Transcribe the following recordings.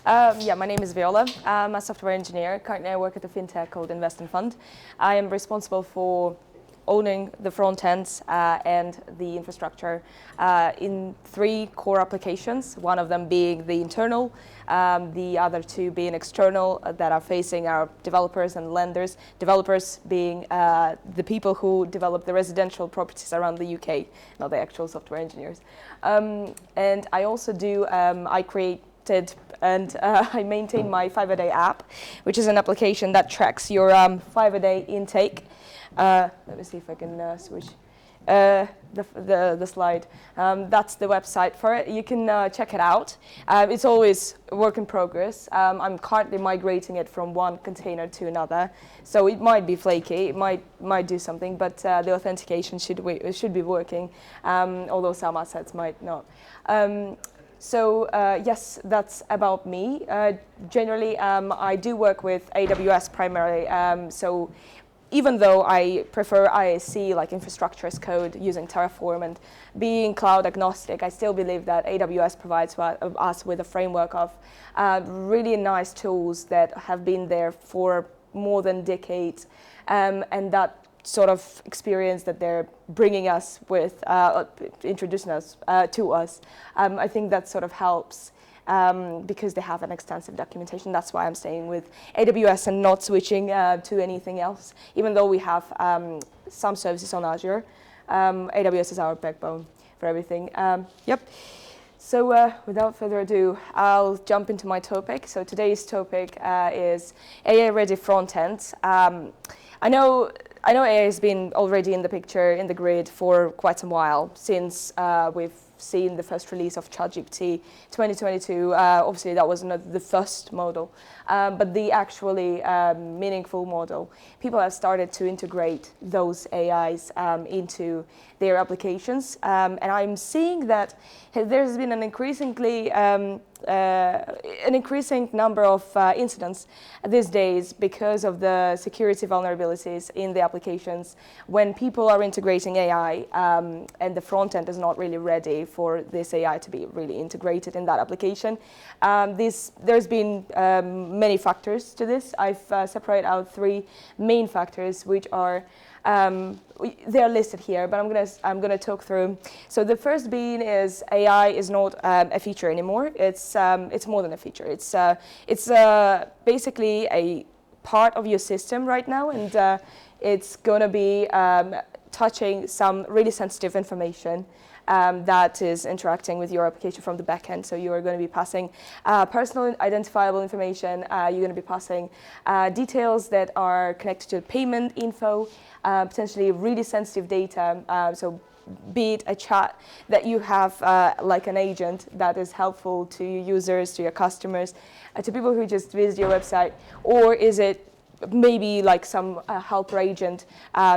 Yeah, my name is Viola. I'm a software engineer. Currently, I work at a fintech called Invest and Fund. I am responsible for owning the front ends and the infrastructure in 3 core applications, one of them being the internal, the other 2 being external that are facing our developers and lenders, developers being the people who develop the residential properties around the UK, not the actual software engineers. And I also do, I created and I maintain my 5-a-day app, which is an application that tracks your 5-a-day intake. Let me see if I can switch the slide. That's the website for it. You can check it out. It's always a work in progress. I'm currently migrating it from one container to another, so it might be flaky. It might do something, but the authentication should be working, although some assets might not. So yes, that's about me. Generally, I do work with AWS primarily. So even though I prefer IAC, like infrastructure as code, using Terraform and being cloud agnostic, I still believe that AWS provides us with a framework of really nice tools that have been there for more than decades, and that sort of experience that they're bringing us with, introducing us to us, I think that sort of helps. Because they have an extensive documentation. That's why I'm staying with AWS and not switching to anything else, even though we have some services on Azure. AWS is our backbone for everything. Yep. So without further ado, I'll jump into my topic. So today's topic is AI-ready front-end. I know AI has been already in the picture, in the grid for quite some while, since we've seen the first release of ChatGPT 2022. Obviously, that was not the first model, but the actually meaningful model. People have started to integrate those AIs into their applications, and I'm seeing that there's been an increasing number of incidents these days because of the security vulnerabilities in the applications when people are integrating AI and the front end is not really ready for this AI to be really integrated in that application. There's been many factors to this. I've separated out 3 main factors, which are they're listed here, but I'm gonna talk through. So the first being is AI is not a feature anymore. It's more than a feature. It's basically a part of your system right now, and it's gonna be touching some really sensitive information that is interacting with your application from the backend. So you are going to be passing personal identifiable information. You're going to be passing details that are connected to payment info, potentially really sensitive data. So be it a chat that you have like an agent that is helpful to your users, to your customers, to people who just visit your website, or is it maybe like some helper agent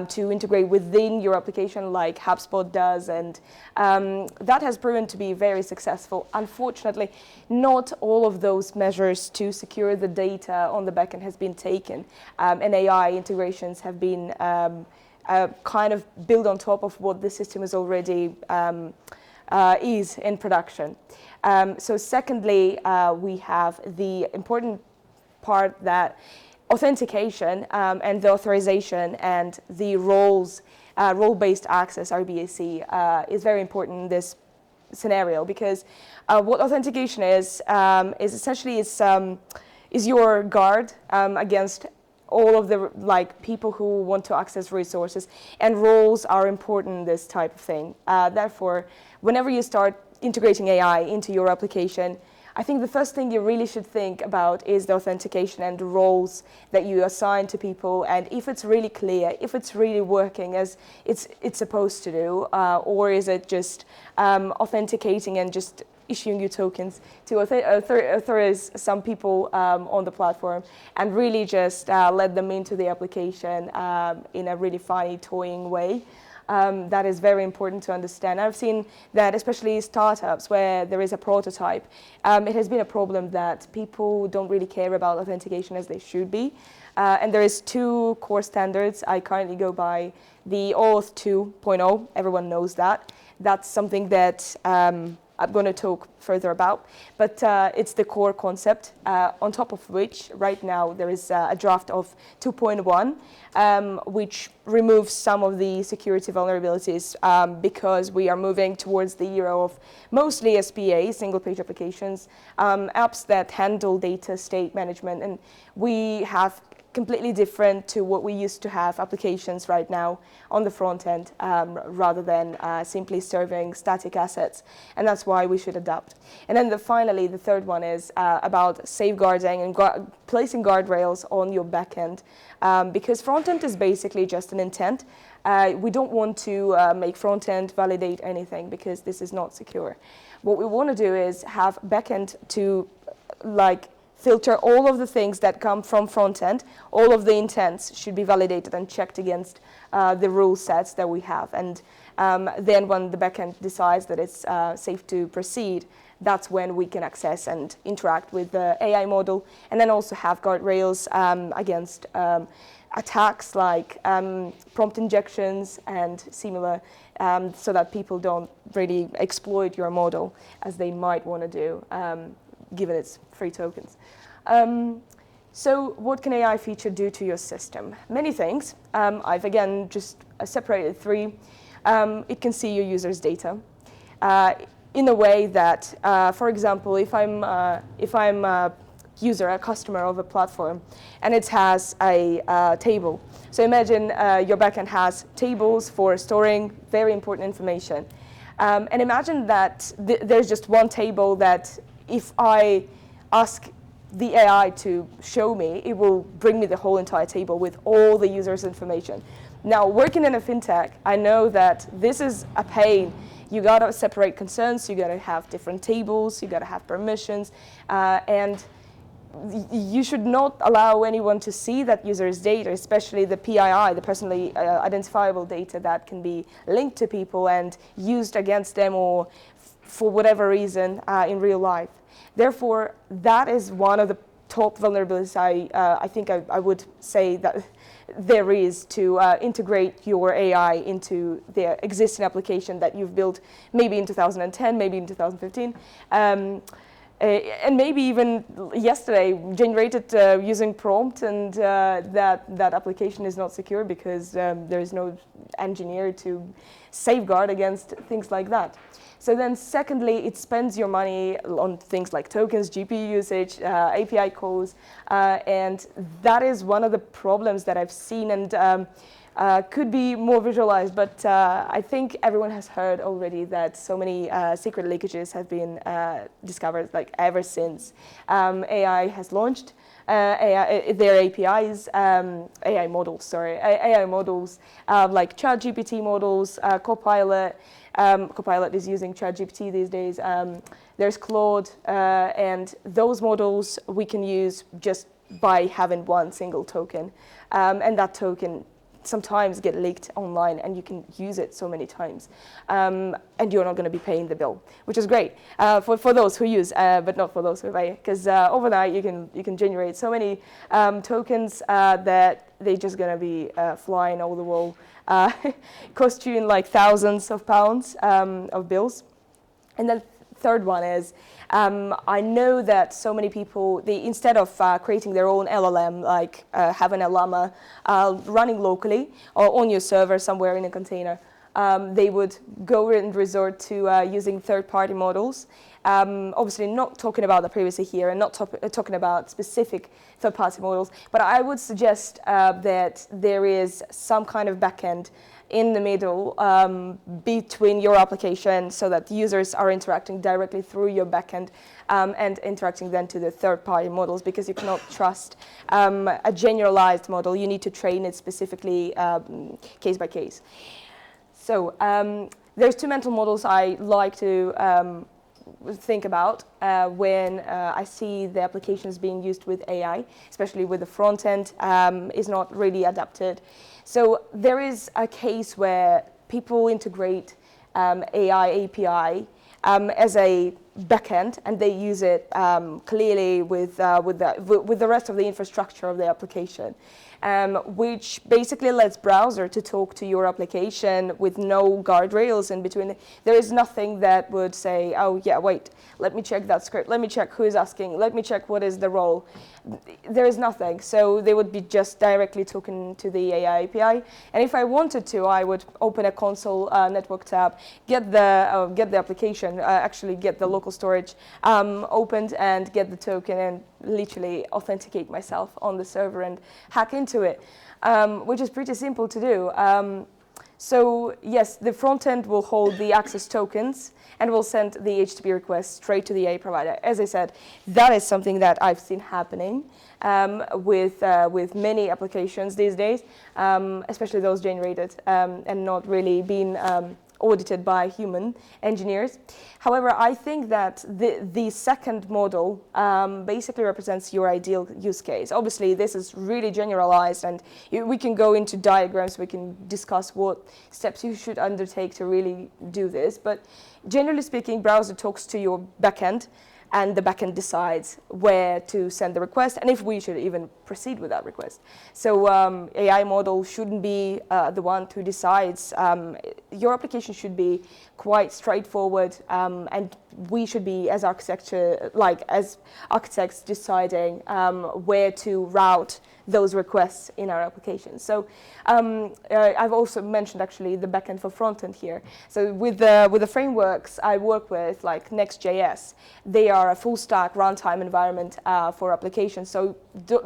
to integrate within your application like HubSpot does, and that has proven to be very successful. Unfortunately, not all of those measures to secure the data on the backend has been taken, and AI integrations have been kind of built on top of what the system is already is in production. So secondly, we have the important part that authentication and the authorization and the role-based access, RBAC, is very important in this scenario, because what authentication is essentially is your guard against all of the people who want to access resources, and roles are important in this type of thing. Therefore, whenever you start integrating AI into your application, I think the first thing you really should think about is the authentication and the roles that you assign to people, and if it's really clear, if it's really working as it's supposed to do, or is it just authenticating and just issuing you tokens to authorize some people on the platform and really just let them into the application in a really funny, toying way. That is very important to understand. I've seen that especially startups where there is a prototype, it has been a problem that people don't really care about authentication as they should be. And there is 2 core standards. I currently go by the auth 2.0. Everyone knows that. That's something that I'm going to talk further about, but it's the core concept, on top of which right now there is a draft of 2.1, which removes some of the security vulnerabilities because we are moving towards the era of mostly SPA, single-page applications, apps that handle data state management, and we have completely different to what we used to have applications right now on the front end, rather than simply serving static assets. And that's why we should adapt. And then finally, the third one is about safeguarding and placing guardrails on your backend, because front end is basically just an intent. We don't want to make front end validate anything because this is not secure. What we want to do is have backend to filter all of the things that come from front end. All of the intents should be validated and checked against the rule sets that we have. And then when the backend decides that it's safe to proceed, that's when we can access and interact with the AI model, and then also have guardrails against attacks like prompt injections and similar, so that people don't really exploit your model as they might want to do, given its free tokens. So what can AI feature do to your system? Many things. I've again just separated three. It can see your users' data in a way that, for example, if I'm a user, a customer of a platform, and it has a table. So imagine your backend has tables for storing very important information. And imagine that there's just one table that if I ask the AI to show me, it will bring me the whole entire table with all the users' information. Now, working in a fintech, I know that this is a pain. You gotta separate concerns, you gotta have different tables, you gotta have permissions, and you should not allow anyone to see that user's data, especially the PII, the personally identifiable data that can be linked to people and used against them or for whatever reason in real life. Therefore, that is one of the top vulnerabilities I think I would say that there is to integrate your AI into the existing application that you've built maybe in 2010, maybe in 2015. And maybe even yesterday generated using prompt, and that application is not secure because there is no engineer to safeguard against things like that. So then secondly, it spends your money on things like tokens, GPU usage, API calls, and that is one of the problems that I've seen and could be more visualized, but I think everyone has heard already that so many secret leakages have been discovered ever since AI has launched. Their APIs, AI models like ChatGPT models, Copilot. Copilot is using ChatGPT these days. There's Claude, and those models we can use just by having one single token, and that token sometimes get leaked online and you can use it so many times, and you're not going to be paying the bill, which is great for those who use, but not for those who pay, because overnight you can generate so many tokens that they're just going to be flying over the wall, cost you in like thousands of pounds of bills. And then third one is, I know that so many people, instead of creating their own LLM, like having a llama running locally or on your server somewhere in a container, they would go and resort to using third-party models. Obviously not talking about the privacy here and not talking about specific third-party models, but I would suggest that there is some kind of backend in the middle between your application so that users are interacting directly through your backend and interacting then to the third-party models, because you cannot trust a generalized model. You need to train it specifically case by case. So there's two mental models I like to think about when I see the applications being used with AI, especially with the front end is not really adapted. So there is a case where people integrate AI API as a backend, and they use it clearly with the rest of the infrastructure of the application, which basically lets browser to talk to your application with no guardrails in between. There is nothing that would say, oh yeah, wait, let me check that script, let me check who is asking, let me check what is the role. There is nothing, so they would be just directly talking to the AI API. And if I wanted to, I would open a console network tab, get the application, actually get the local storage opened, and get the token, and literally authenticate myself on the server and hack into it, which is pretty simple to do. So yes, the front end will hold the access tokens and will send the HTTP request straight to the AI provider. As I said, that is something that I've seen happening with many applications these days, especially those generated and not really being audited by human engineers. However, I think that the second model basically represents your ideal use case. Obviously, this is really generalized, and we can go into diagrams, we can discuss what steps you should undertake to really do this. But generally speaking, browser talks to your backend, and the backend decides where to send the request and if we should even proceed with that request. So AI model shouldn't be the one who decides. Your application should be quite straightforward, and we should be, as architects, deciding where to route those requests in our application. So I've also mentioned actually the backend for frontend here. So with the frameworks I work with, like Next.js, they are a full stack runtime environment for applications. So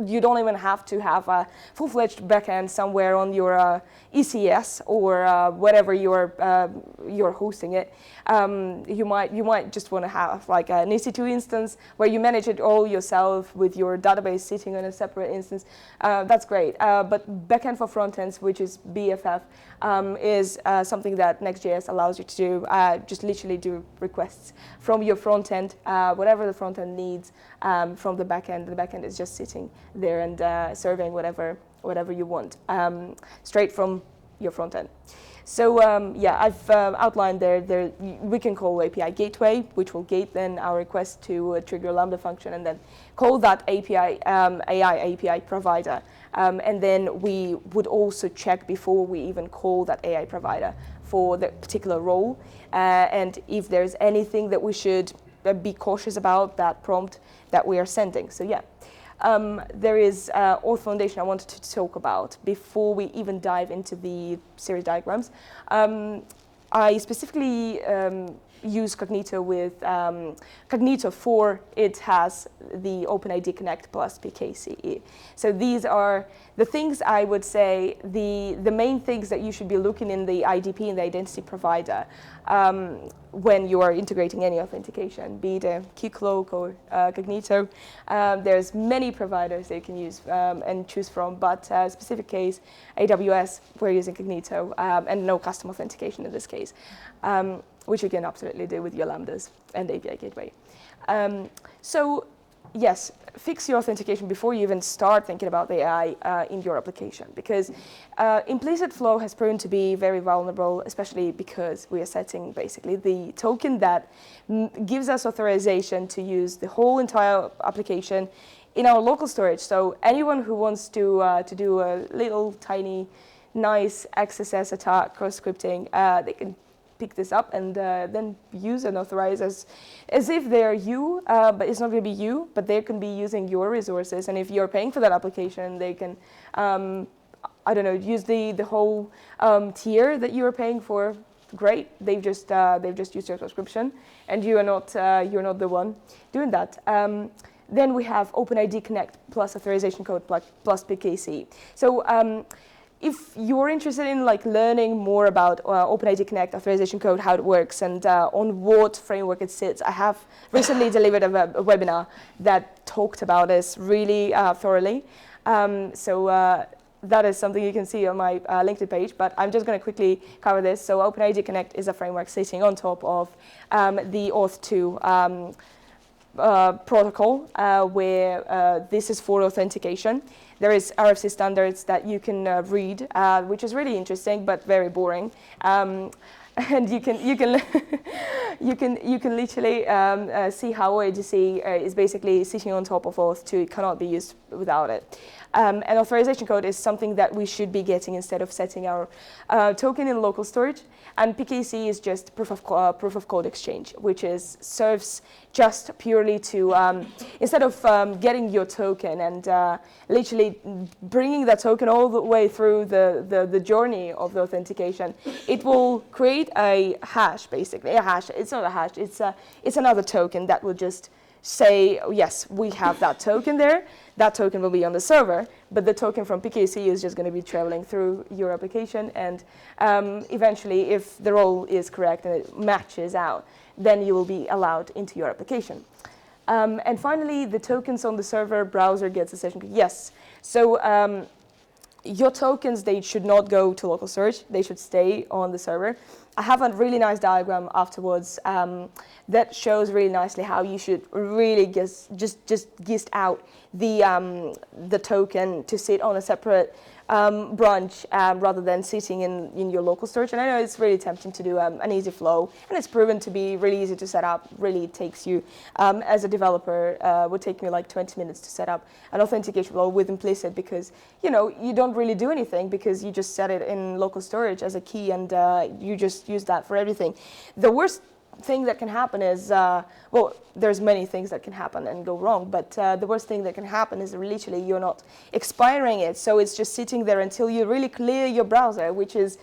you don't even have to have a full-fledged backend somewhere on your ECS or whatever you're hosting it. You might just want to have like an EC2 instance where you manage it all yourself with your database sitting on a separate instance. That's great. But backend for frontends, which is BFF, is something that Next.js allows you to do. Just literally do requests from your frontend, whatever the frontend needs from the backend. The backend is just sitting there and serving whatever you want straight from your frontend. So yeah, I've outlined there we can call API gateway, which will gate then our request to trigger Lambda function, and then call that API AI API provider. And then we would also check before we even call that AI provider for the particular role, and if there's anything that we should be cautious about that prompt that we are sending. So yeah. There is auth foundation I wanted to talk about before we even dive into the series diagrams. I specifically use Cognito with Cognito 4. It has the OpenID Connect plus PKCE. So these are the things I would say, the main things that you should be looking in the IDP and the identity provider when you are integrating any authentication, be it a Keycloak or Cognito. There's many providers that you can use and choose from, but specific case, AWS, we're using Cognito, and no custom authentication in this case, which you can absolutely do with your Lambdas and API gateway. So yes, fix your authentication before you even start thinking about the AI in your application, because implicit flow has proven to be very vulnerable, especially because we are setting basically the token that gives us authorization to use the whole entire application in our local storage. So anyone who wants to do a little tiny nice XSS attack cross-scripting, they can pick this up and then use and authorize as if they're you, but it's not going to be you, but they can be using your resources. And if you're paying for that application, they can, I don't know, use the whole tier that you're paying for. Great, they've just used your subscription, and you're not the one doing that. Then we have OpenID Connect plus authorization code plus PKC. So if you're interested in learning more about OpenID Connect, authorization code, how it works, and on what framework it sits, I have recently delivered a webinar that talked about this really thoroughly. So that is something you can see on my LinkedIn page, but I'm just going to quickly cover this. So OpenID Connect is a framework sitting on top of the auth2 protocol, where this is for authentication. There is RFC standards that you can read, which is really interesting but very boring. And you can you can literally see how OADC is basically sitting on top of auth2. It cannot be used without it. And authorization code is something that we should be getting instead of setting our token in local storage. And PKC is just proof of code exchange, which serves just purely to, instead of getting your token and literally bringing that token all the way through the journey of the authentication, it will create a hash, basically. A hash, it's not a hash, it's another token that will just say, oh, yes, we have that token there. That token will be on the server, but the token from PKC is just going to be traveling through your application, and eventually, if the role is correct and it matches out, then you will be allowed into your application. And finally, the tokens on the server browser gets a session key. Yes, so your tokens, they should not go to local storage. They should stay on the server. I have a really nice diagram afterwards that shows really nicely how you should really just gist out the token to sit on a separate branch rather than sitting in your local storage. And I know it's really tempting to do an easy flow, and it's proven to be really easy to set up. Really takes you, as a developer, would take me like 20 minutes to set up an authentication flow with implicit, because you don't really do anything because you just set it in local storage as a key, and you just use that for everything. The worst thing that can happen is, well, there's many things that can happen and go wrong, but the worst thing that can happen is literally you're not expiring it, so it's just sitting there until you really clear your browser, which is,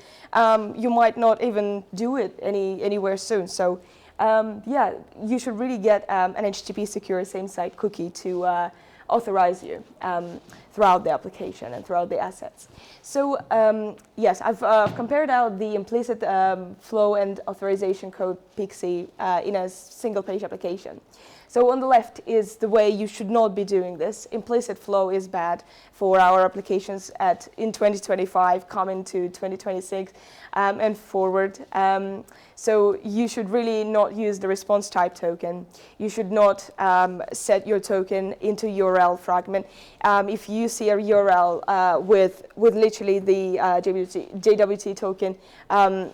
you might not even do it anywhere soon. So yeah, you should really get an HTTP secure same-site cookie to authorize you throughout the application and throughout the assets. So yes, I've compared out the implicit flow and authorization code PXE in a single-page application. So on the left is the way you should not be doing this. Implicit flow is bad for our applications in 2025, coming to 2026 and forward. So you should really not use the response type token. You should not set your token into URL fragment. If you see a URL with literally the JWT token,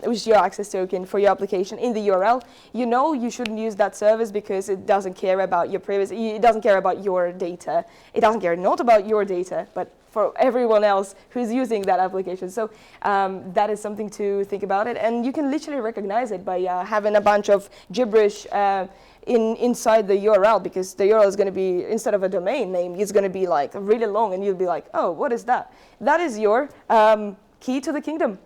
which is your access token for your application in the URL, you shouldn't use that service because it doesn't care about your it doesn't care about your data. It doesn't care not about your data, but for everyone else who's using that application. So that is something to think about it. And you can literally recognize it by having a bunch of gibberish inside the URL, because the URL is going to be, instead of a domain name, it's going to be like really long, and you'll be like, oh, what is that? That is your key to the kingdom,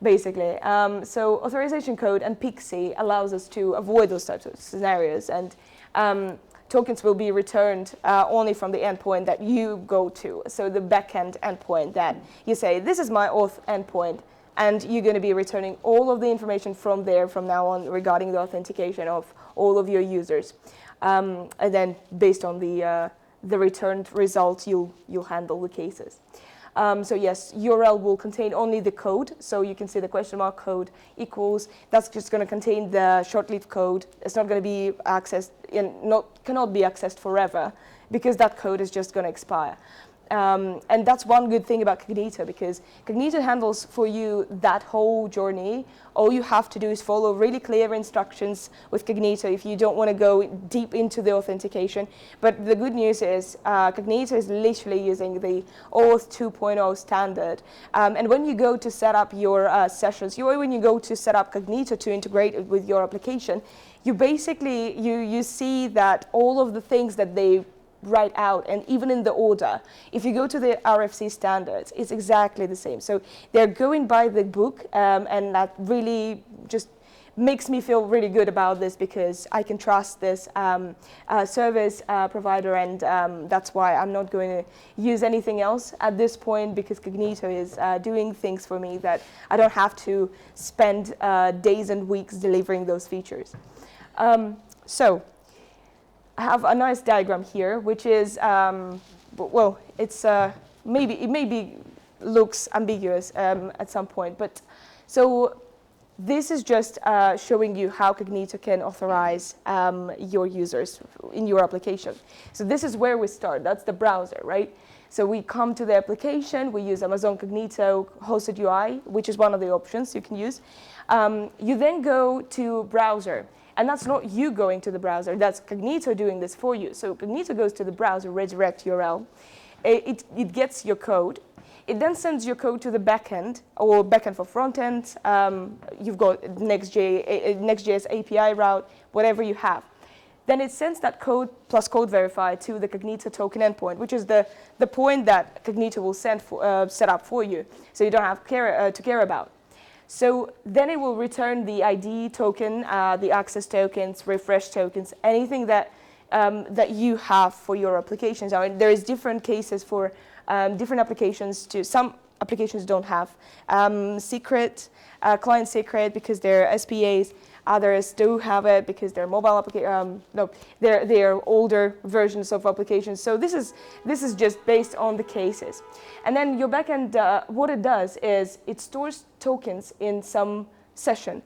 basically. So authorization code and PXE allows us to avoid those types of scenarios, and tokens will be returned only from the endpoint that you go to. So the backend endpoint that you say, this is my auth endpoint, and you're going to be returning all of the information from there from now on regarding the authentication of all of your users. And then based on the returned results, you'll handle the cases. So yes, URL will contain only the code. So you can see the question mark code equals, that's just going to contain the short-lived code. It's not going to be accessed, cannot be accessed forever, because that code is just going to expire. And that's one good thing about Cognito, because Cognito handles for you that whole journey. All you have to do is follow really clear instructions with Cognito if you don't want to go deep into the authentication. But the good news is Cognito is literally using the auth 2.0 standard. And when you go to set up your sessions, when you go to set up Cognito to integrate it with your application, you basically, you see that all of the things that they write out, and even in the order, if you go to the RFC standards, it's exactly the same. So they're going by the book, and that really just makes me feel really good about this, because I can trust this service provider, and that's why I'm not going to use anything else at this point, because Cognito is doing things for me that I don't have to spend days and weeks delivering those features. So I have a nice diagram here, which is, well, it's it maybe looks ambiguous at some point, but so this is just showing you how Cognito can authorize your users in your application. So this is where we start. That's the browser, right? So we come to the application, we use Amazon Cognito hosted UI, which is one of the options you can use. You then go to browser. And that's not you going to the browser, that's Cognito doing this for you. So Cognito goes to the browser, redirect URL, it gets your code, it then sends your code to the backend, or backend for frontend, you've got Next.js API route, whatever you have. Then it sends that code plus code verify to the Cognito token endpoint, which is the point that Cognito will set up for you, so you don't have to care about. So then it will return the ID token, the access tokens, refresh tokens, anything that you have for your applications. I mean, there is different cases for different applications. Some applications don't have secret, client secret, because they're SPAs. Others do have it because they're mobile applications. No, they're older versions of applications. So this is just based on the cases. And then your backend, what it does is it stores tokens in some session,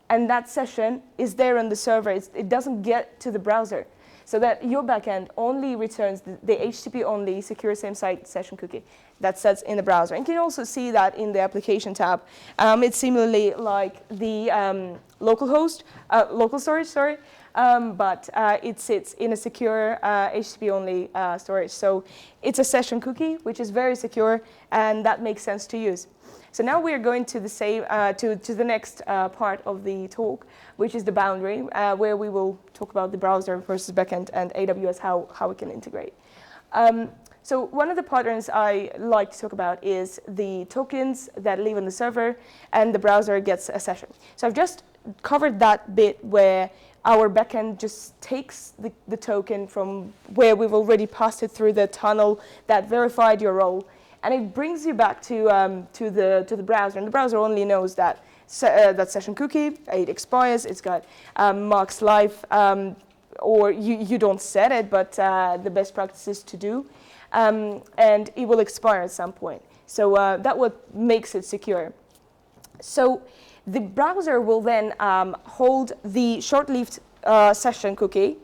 and that session is there on the server. It doesn't get to the browser, so that your backend only returns the HTTP-only secure same-site session cookie that sets in the browser. And you can also see that in the application tab. It's similarly like the local storage, but it sits in a secure HTTP-only storage. So it's a session cookie, which is very secure, and that makes sense to use. So now we are going to the next part of the talk, which is the boundary, where we will talk about the browser versus backend and AWS, how we can integrate. So one of the patterns I like to talk about is the tokens that live on the server and the browser gets a session. So I've just covered that bit where our backend just takes the token from where we've already passed it through the tunnel that verified your role, and it brings you back to the browser. And the browser only knows that that session cookie, it expires, it's got max life, or you don't set it, but the best practice is to do. And it will expire at some point. So that's what makes it secure. So the browser will then hold the short-lived session cookie,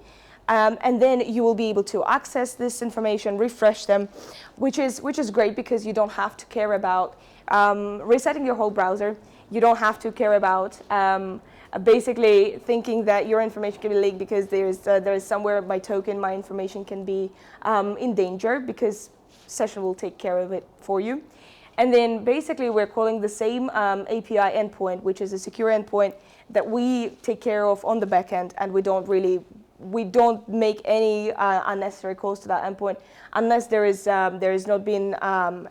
and then you will be able to access this information, refresh them, which is great because you don't have to care about resetting your whole browser. You don't have to care about basically thinking that your information can be leaked because there is somewhere my token, my information can be in danger, because session will take care of it for you. And then basically we're calling the same API endpoint, which is a secure endpoint that we take care of on the backend, and we don't make any unnecessary calls to that endpoint unless there is not been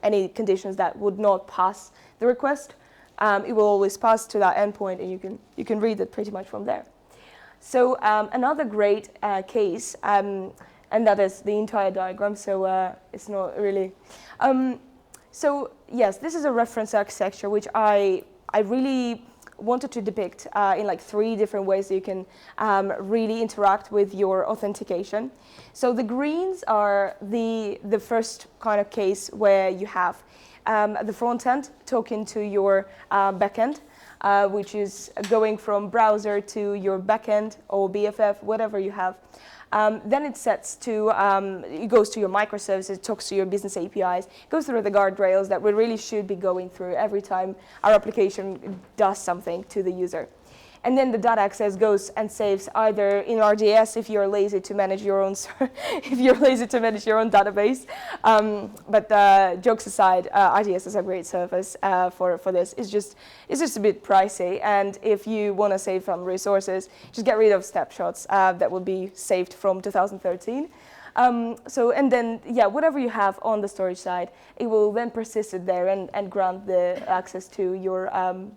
any conditions that would not pass the request. It will always pass to that endpoint, and you can read it pretty much from there. So another great case, and that is the entire diagram. So it's not really. So yes, this is a reference architecture which I really wanted to depict in like 3 different ways that you can really interact with your authentication. So the greens are the first kind of case where you have the front end talking to your backend, which is going from browser to your backend or BFF, whatever you have. Then it sets to, it goes to your microservices, talks to your business APIs, goes through the guardrails that we really should be going through every time our application does something to the user. And then the data access goes and saves either in RDS if you're lazy to manage your own database. But jokes aside, RDS is a great service for this. It's just a bit pricey, and if you want to save some resources, just get rid of snapshots that will be saved from 2013. And then, yeah, whatever you have on the storage side, it will then persist it there and grant the access to your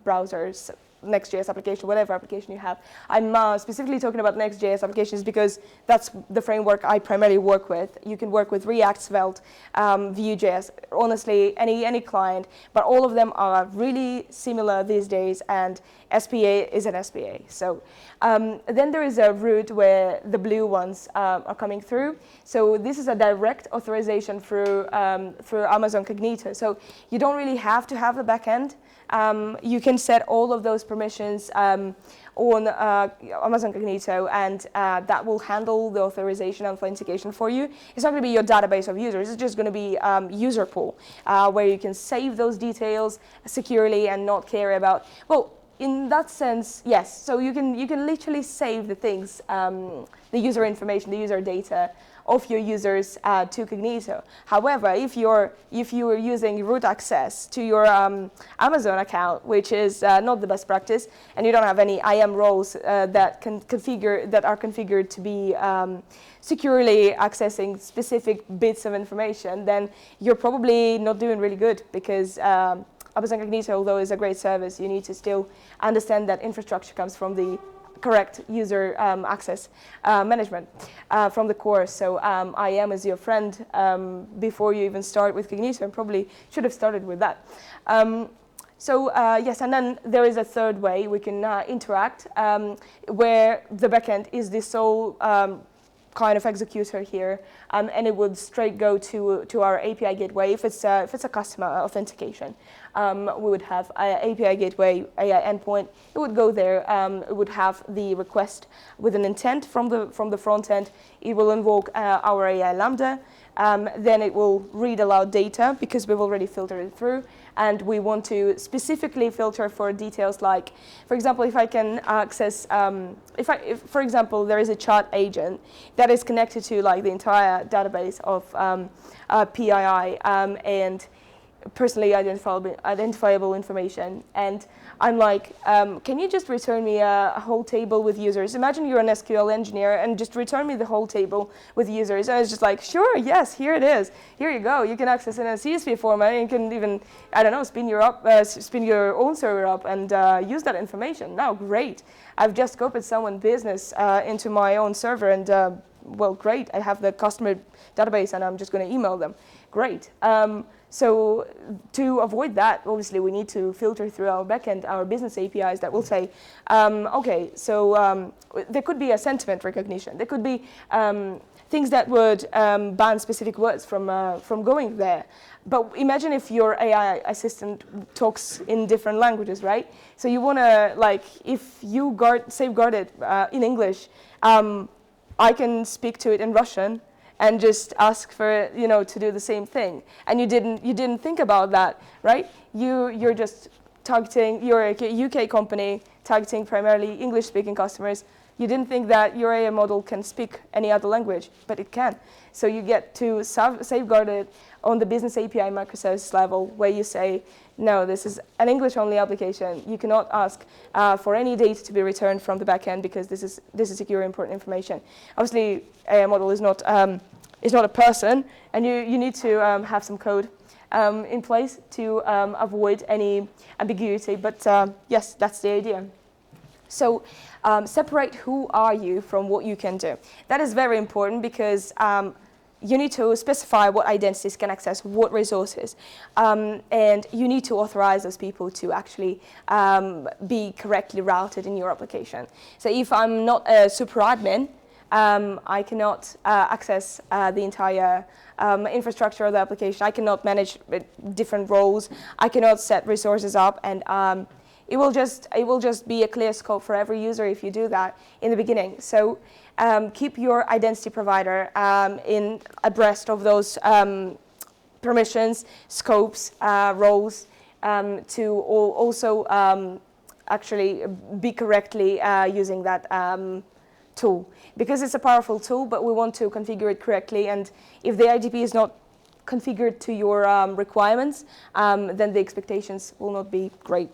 browser's Next.js application, whatever application you have. I'm specifically talking about Next.js applications because that's the framework I primarily work with. You can work with React, Svelte, Vue.js, honestly, any client, but all of them are really similar these days, and SPA is an SPA. So then there is a route where the blue ones are coming through. So this is a direct authorization through Amazon Cognito. So you don't really have to have the backend. You can set all of those permissions on Amazon Cognito, and that will handle the authorization and authentication for you. It's not going to be your database of users. It's just going to be user pool, where you can save those details securely and not care about, well, in that sense, yes. So you can literally save the things, the user information, the user data of your users to Cognito. However, if you're using root access to your Amazon account, which is not the best practice, and you don't have any IAM roles that are configured to be securely accessing specific bits of information, then you're probably not doing really good, because Amazon Cognito, although it's a great service, you need to still understand that infrastructure comes from the correct user access management from the core. So IAM is your friend before you even start with Cognito, and probably should have started with that. Yes, and then there is a third way we can interact, where the backend is the sole kind of executor here, and it would straight go to our API gateway. If it's a customer authentication, we would have an API gateway, AI endpoint. It would go there. It would have the request with an intent from the front end. It will invoke our AI Lambda. Then it will read aloud data, because we've already filtered it through, and we want to specifically filter for details like, for example, if I can access, if for example there is a chat agent that is connected to like the entire database of PII and personally identifiable information, and I'm like, can you just return me a whole table with users? Imagine you're an SQL engineer and just return me the whole table with users. And I was just like, sure, yes, here it is. Here you go. You can access it in a CSV format. You can even, I don't know, spin your own server up and use that information. Now, great. I've just copied someone's business into my own server, and well, great. I have the customer database, and I'm just going to email them. Great. So to avoid that, obviously, we need to filter through our backend, our business APIs that will say, okay, so there could be a sentiment recognition. There could be things that would ban specific words from going there. But imagine if your AI assistant talks in different languages, right? So you want to, like, if you safeguard it in English, I can speak to it in Russian and just ask for to do the same thing, and you didn't think about that, right? You're just targeting, you're a UK company targeting primarily English-speaking customers. You didn't think that your AI model can speak any other language, but it can. So you get to safeguard it on the business API microservice level, where you say, no, this is an English-only application. You cannot ask for any data to be returned from the backend, because this is secure, important information. Obviously, AI model is not a person, and you need to have some code in place to avoid any ambiguity. But yes, that's the idea. So separate who are you from what you can do. That is very important, because you need to specify what identities can access what resources, and you need to authorize those people to actually be correctly routed in your application. So if I'm not a super admin, I cannot access the entire infrastructure of the application. I cannot manage different roles. I cannot set resources up, and it will just be a clear scope for every user if you do that in the beginning. So keep your identity provider in abreast of those permissions, scopes, roles, to also actually be correctly using that tool, because it's a powerful tool, but we want to configure it correctly. And if the IDP is not configured to your requirements, then the expectations will not be great.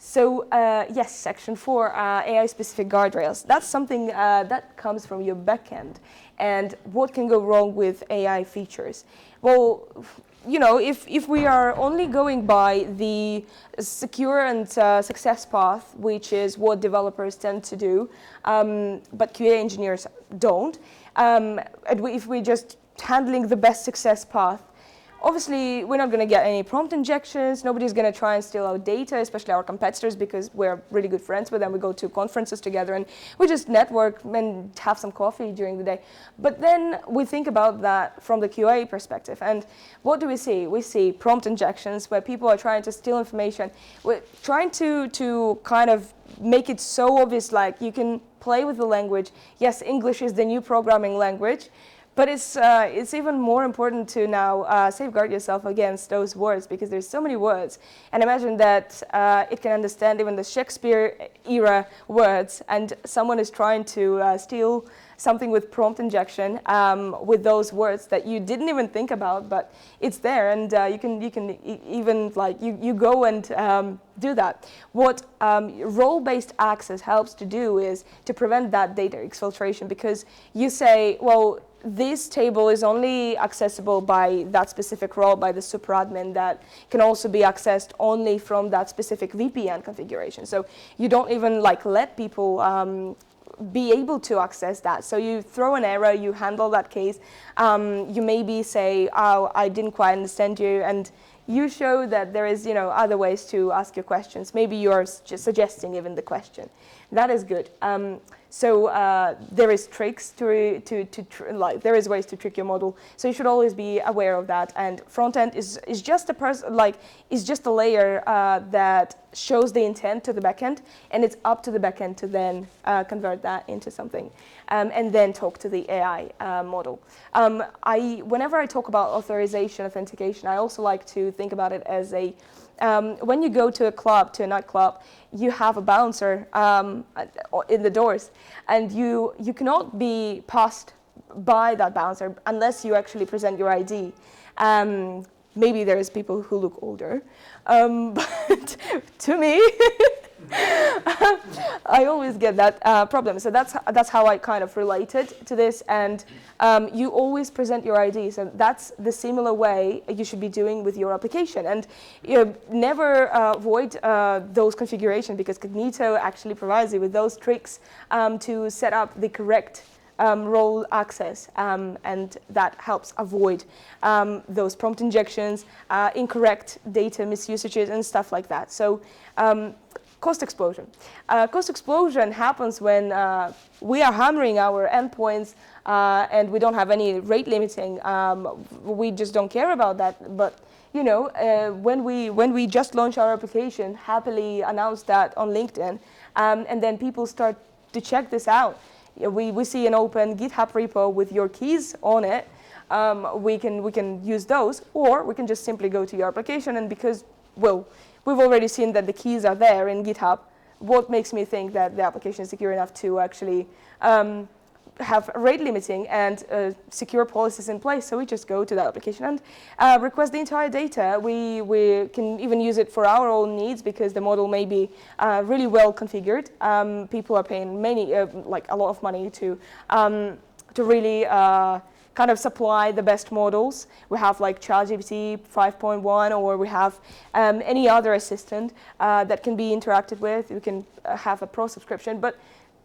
So yes, section 4, AI-specific guardrails. That's something that comes from your backend. And what can go wrong with AI features? Well, if we are only going by the secure and success path, which is what developers tend to do, but QA engineers don't, and if we're just handling the best success path, obviously, we're not going to get any prompt injections. Nobody's going to try and steal our data, especially our competitors, because we're really good friends with them. We go to conferences together, and we just network and have some coffee during the day. But then we think about that from the QA perspective. And what do we see? We see prompt injections where people are trying to steal information. We're trying to kind of make it so obvious, like you can play with the language. Yes, English is the new programming language, But it's even more important to now safeguard yourself against those words, because there's so many words. And imagine that it can understand even the Shakespeare era words, and someone is trying to steal something with prompt injection with those words that you didn't even think about, but it's there, and you can even like you go and do that. What role-based access helps to do is to prevent that data exfiltration, because you say, well, this table is only accessible by that specific role, by the superadmin, that can also be accessed only from that specific VPN configuration. So you don't even like let people be able to access that. So you throw an error, you handle that case, you maybe say, oh, I didn't quite understand you, and you show that there is, other ways to ask your questions. Maybe you're just suggesting even the question. That is good. So there is tricks there is ways to trick your model. So you should always be aware of that. And front end is just a layer that shows the intent to the backend, and it's up to the backend to then convert that into something, and then talk to the AI model. Whenever I talk about authorization, authentication, I also like to think about it as a when you go to a club, to a nightclub, you have a bouncer in the doors, and you cannot be passed by that bouncer unless you actually present your ID. Maybe there's people who look older, but to me, I always get that problem. So that's how I kind of related to this. And you always present your ID. So that's the similar way you should be doing with your application. And never avoid those configurations, because Cognito actually provides you with those tricks to set up the correct role access, and that helps avoid those prompt injections, incorrect data misusages, and stuff like that. So cost explosion. Cost explosion happens when we are hammering our endpoints and we don't have any rate limiting. We just don't care about that. But when we just launched our application, happily announced that on LinkedIn, and then people start to check this out. We see an open GitHub repo with your keys on it. We can use those, or we can just simply go to your application, and because, well, we've already seen that the keys are there in GitHub, what makes me think that the application is secure enough to actually have rate limiting and secure policies in place? So we just go to that application and request the entire data. We can even use it for our own needs, because the model may be really well configured. People are paying a lot of money to really kind of supply the best models. We have like ChatGPT 5.1, or we have any other assistant that can be interacted with. You can have a pro subscription, but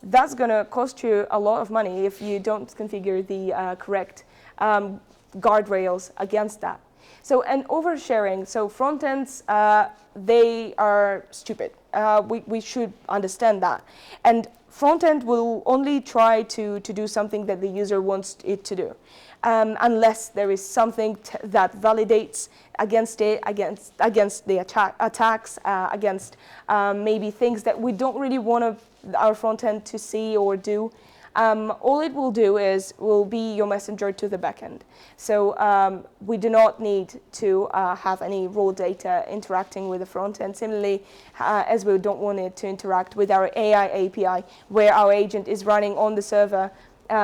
that's going to cost you a lot of money if you don't configure the correct guardrails against that. So, and oversharing. So front ends, they are stupid. We should understand that. And front end will only try to do something that the user wants it to do, unless there is something that validates against it, against the attacks, against maybe things that we don't really want our front end to see or do. All it will do is will be your messenger to the backend. So we do not need to have any raw data interacting with the front end. Similarly, as we don't want it to interact with our AI API, where our agent is running on the server,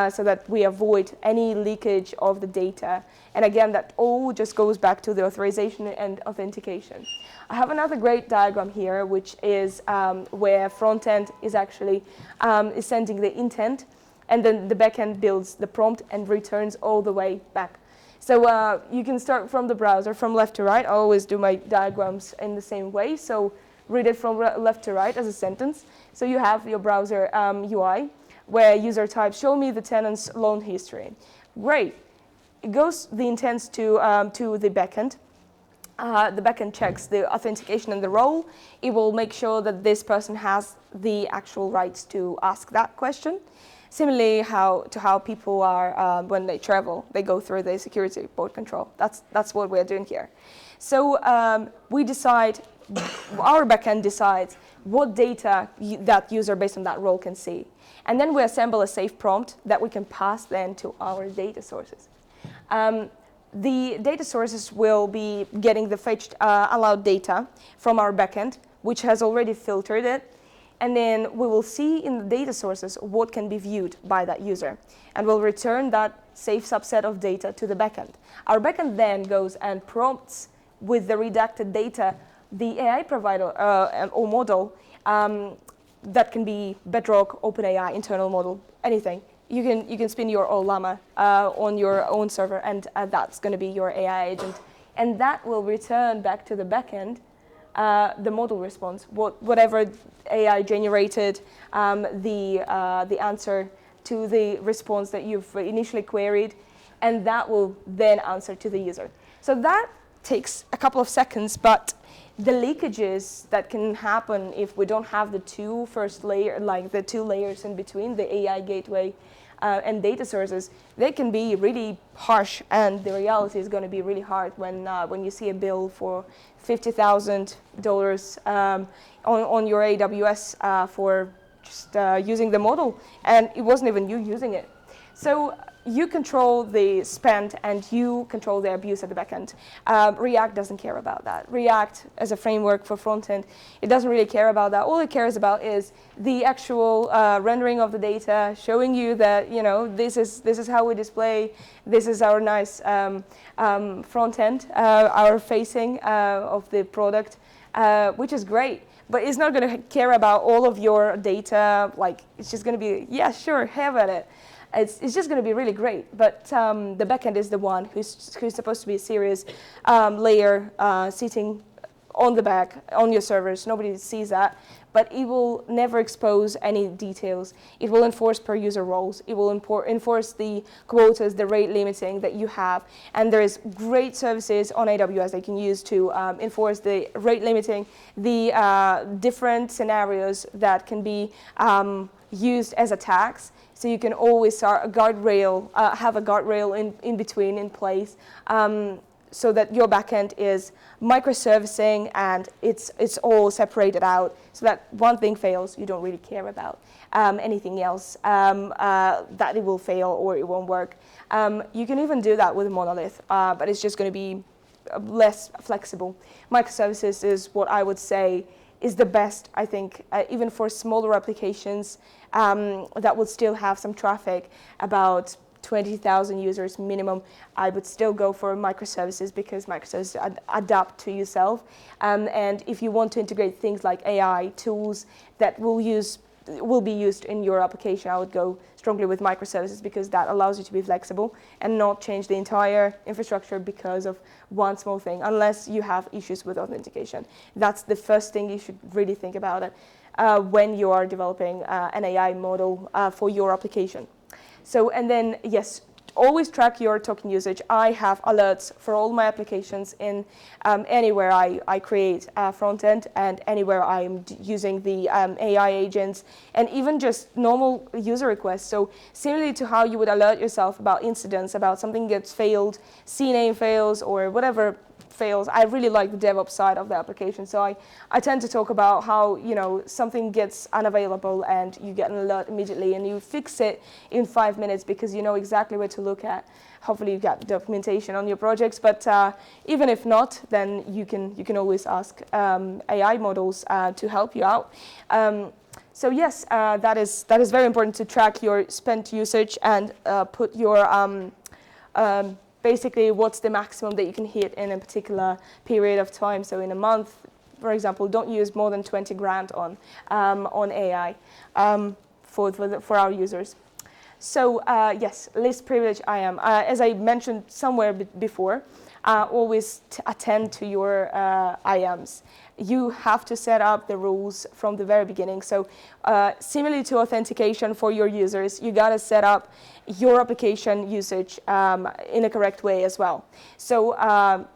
so that we avoid any leakage of the data. And again, that all just goes back to the authorization and authentication. I have another great diagram here, which is where front end is actually is sending the intent, and then the backend builds the prompt and returns all the way back. So you can start from the browser, from left to right. I always do my diagrams in the same way. So read it from left to right as a sentence. So you have your browser UI, where user types, show me the tenant's loan history. Great. It goes the intents to the backend. The backend checks the authentication and the role. It will make sure that this person has the actual rights to ask that question. Similarly, how people are when they travel, they go through the security port control. That's what we're doing here. So we decide, our backend decides what data that user based on that role can see. And then we assemble a safe prompt that we can pass then to our data sources. The data sources will be getting the fetched allowed data from our backend, which has already filtered it. And then we will see in the data sources what can be viewed by that user. And we'll return that safe subset of data to the backend. Our backend then goes and prompts with the redacted data the AI provider or model that can be Bedrock, OpenAI, internal model, anything. You can spin your own llama on your own server, and that's going to be your AI agent. And that will return back to the backend the model response, whatever AI generated the answer to the response that you've initially queried, and that will then answer to the user. So that takes a couple of seconds, but the leakages that can happen if we don't have the two first layer, like the two layers in between, the AI gateway and data sources, they can be really harsh, and the reality is going to be really hard when you see a bill for $50,000 on your AWS for just using the model, and it wasn't even you using it. So you control the spend and you control the abuse at the backend. React doesn't care about that. React, as a framework for frontend, it doesn't really care about that. All it cares about is the actual rendering of the data, showing you that this is how we display. This is our nice front end, our facing of the product, which is great. But it's not going to care about all of your data. Like, it's just going to be, yeah, sure, have at it. It's just going to be really great, but the backend is the one who's supposed to be a serious layer sitting on the back, on your servers. Nobody sees that, but it will never expose any details. It will enforce per user roles. It will enforce the quotas, the rate limiting that you have, and there is great services on AWS they can use to enforce the rate limiting, the different scenarios that can be used as attacks. So you can always start a guardrail, have a guardrail in between in place, so that your backend is microservicing and it's all separated out. So that one thing fails, you don't really care about anything else that it will fail or it won't work. You can even do that with a monolith, but it's just going to be less flexible. Microservices is what I would say is the best, I think, even for smaller applications that would still have some traffic, about 20,000 users minimum. I would still go for microservices because microservices adapt to yourself. And if you want to integrate things like AI tools that will be used in your application, I would go strongly with microservices because that allows you to be flexible and not change the entire infrastructure because of one small thing, unless you have issues with authentication. That's the first thing you should really think about it when you are developing an AI model for your application. So, and then, yes, always track your token usage. I have alerts for all my applications in anywhere I create a front end and anywhere I'm using the AI agents and even just normal user requests. So similarly to how you would alert yourself about incidents, about something gets failed, CNAME fails or whatever fails, I really like the DevOps side of the application. So I tend to talk about how something gets unavailable and you get an alert immediately and you fix it in 5 minutes because you know exactly where to look at. Hopefully you got documentation on your projects, but even if not, then you can always ask AI models to help you out. So yes, that is very important to track your spent usage and put your basically what's the maximum that you can hit in a particular period of time. So in a month, for example, don't use more than 20 grand on AI for our users. So yes, least privilege I am. As I mentioned somewhere before, always attend to your IAMs. You have to set up the rules from the very beginning. So similarly to authentication for your users, you got to set up your application usage in a correct way as well. So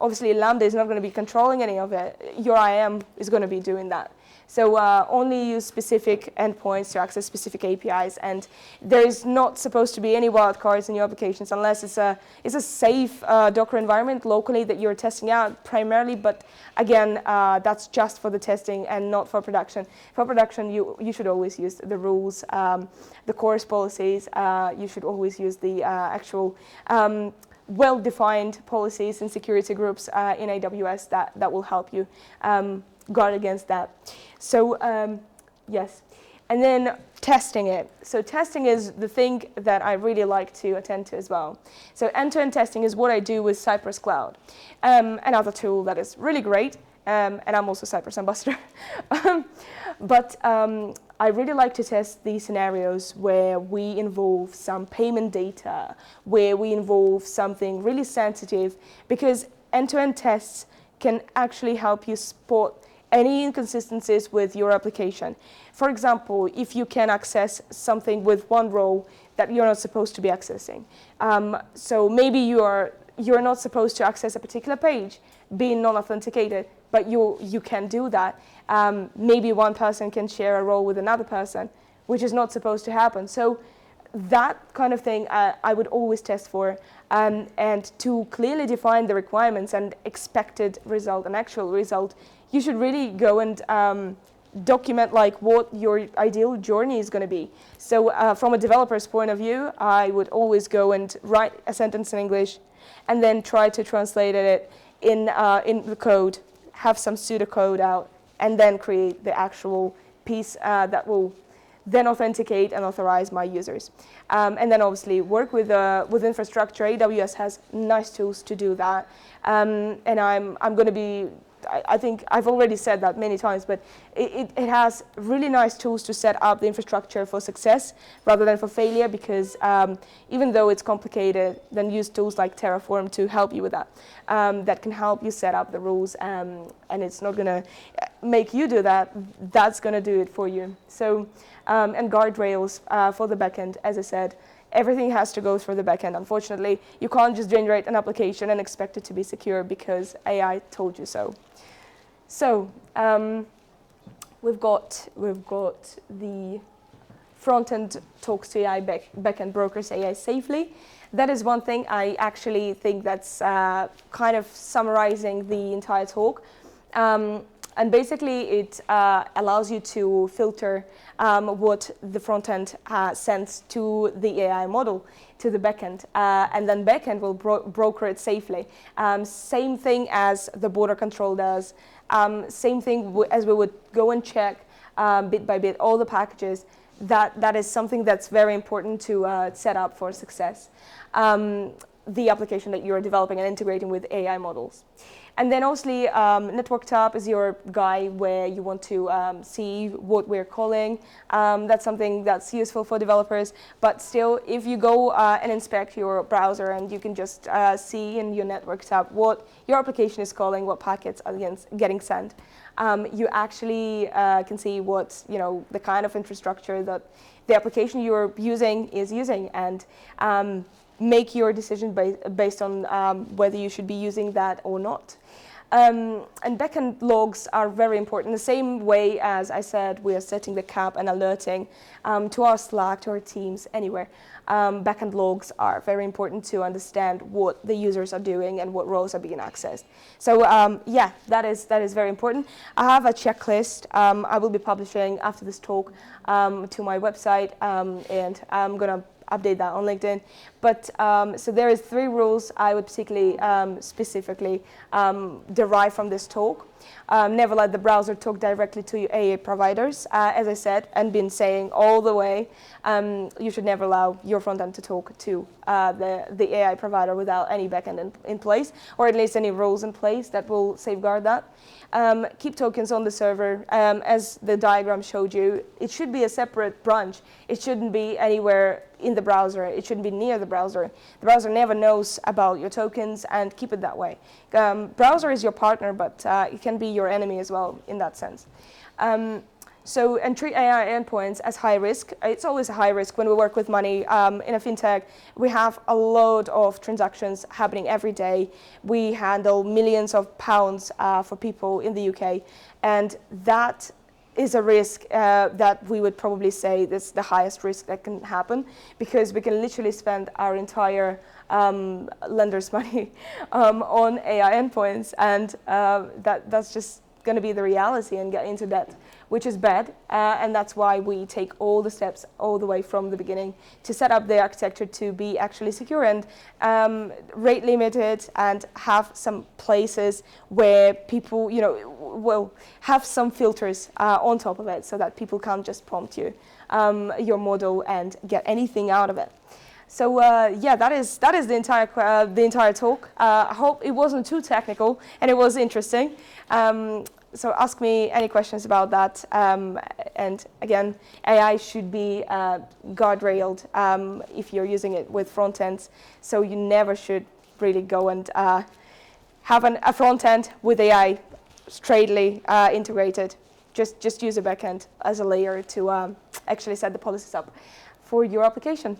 obviously Lambda is not going to be controlling any of it. Your IAM is going to be doing that. So only use specific endpoints to access specific APIs, and there is not supposed to be any wildcards in your applications unless it's a safe Docker environment locally that you're testing out primarily. But again, that's just for the testing and not for production. For production, you should always use the rules, the course policies. You should always use the actual well-defined policies and security groups in AWS that will help you guard against that. So yes, and then testing it. So testing is the thing that I really like to attend to as well. So end-to-end testing is what I do with Cypress Cloud, another tool that is really great, and I'm also Cypress Ambassador. But I really like to test these scenarios where we involve some payment data, where we involve something really sensitive, because end-to-end tests can actually help you spot any inconsistencies with your application. For example, if you can access something with one row that you're not supposed to be accessing. So maybe you're not supposed to access a particular page being non-authenticated, but you can do that. Maybe one person can share a role with another person, which is not supposed to happen. So that kind of thing I would always test for, and to clearly define the requirements and expected result and actual result, you should really go and document like what your ideal journey is going to be. So from a developer's point of view, I would always go and write a sentence in English and then try to translate it in the code, have some pseudocode out, and then create the actual piece that will then authenticate and authorize my users. And then obviously work with infrastructure. AWS has nice tools to do that. And I'm going to be, I think I've already said that many times, but it has really nice tools to set up the infrastructure for success rather than for failure, because even though it's complicated, then use tools like Terraform to help you with that. That can help you set up the rules, and it's not going to make you do that. That's going to do it for you. So, and guardrails for the backend, as I said. Everything has to go through the backend. Unfortunately, you can't just generate an application and expect it to be secure because AI told you so. So we've got the front-end talks to AI, backend brokers AI safely. That is one thing I actually think that's kind of summarizing the entire talk. And basically, it allows you to filter what the front end sends to the AI model, to the backend, and then backend will broker it safely. Same thing as the border control does. Same thing as we would go and check bit by bit all the packages. That is something that's very important to set up for success. The application that you're developing and integrating with AI models. And then obviously, network tab is your guy where you want to see what we're calling. That's something that's useful for developers. But still, if you go and inspect your browser and you can just see in your network tab what your application is calling, what packets are getting sent, you actually can see what, the kind of infrastructure that the application you're using is using, and make your decision based on whether you should be using that or not. And backend logs are very important. The same way as I said, we are setting the cap and alerting to our Slack, to our teams, anywhere. Backend logs are very important to understand what the users are doing and what roles are being accessed. So yeah, that is very important. I have a checklist I will be publishing after this talk to my website, and I'm going to update that on LinkedIn. But so there is 3 rules I would particularly specifically derive from this talk. Never let the browser talk directly to your AI providers, as I said, and been saying all the way. You should never allow your front end to talk to the AI provider without any backend in place, or at least any rules in place that will safeguard that. Keep tokens on the server. As the diagram showed you, it should be a separate branch. It shouldn't be anywhere in the browser. It shouldn't be near the browser. The browser never knows about your tokens, and keep it that way. Browser is your partner, but it can be your enemy as well in that sense. And treat AI endpoints as high risk. It's always a high risk when we work with money. In a fintech, we have a lot of transactions happening every day. We handle millions of pounds for people in the UK, and that is a risk that we would probably say is the highest risk that can happen, because we can literally spend our entire lenders' money on AI endpoints, and that's just going to be the reality, and get into debt, which is bad. And that's why we take all the steps all the way from the beginning to set up the architecture to be actually secure and rate limited, and have some places where people, will have some filters on top of it, so that people can't just prompt you your model and get anything out of it. So yeah, that is the entire talk. I hope it wasn't too technical and it was interesting. So ask me any questions about that. And again, AI should be guardrailed if you're using it with front ends. So you never should really go and have a front end with AI straightly integrated. Just use a backend as a layer to actually set the policies up for your application.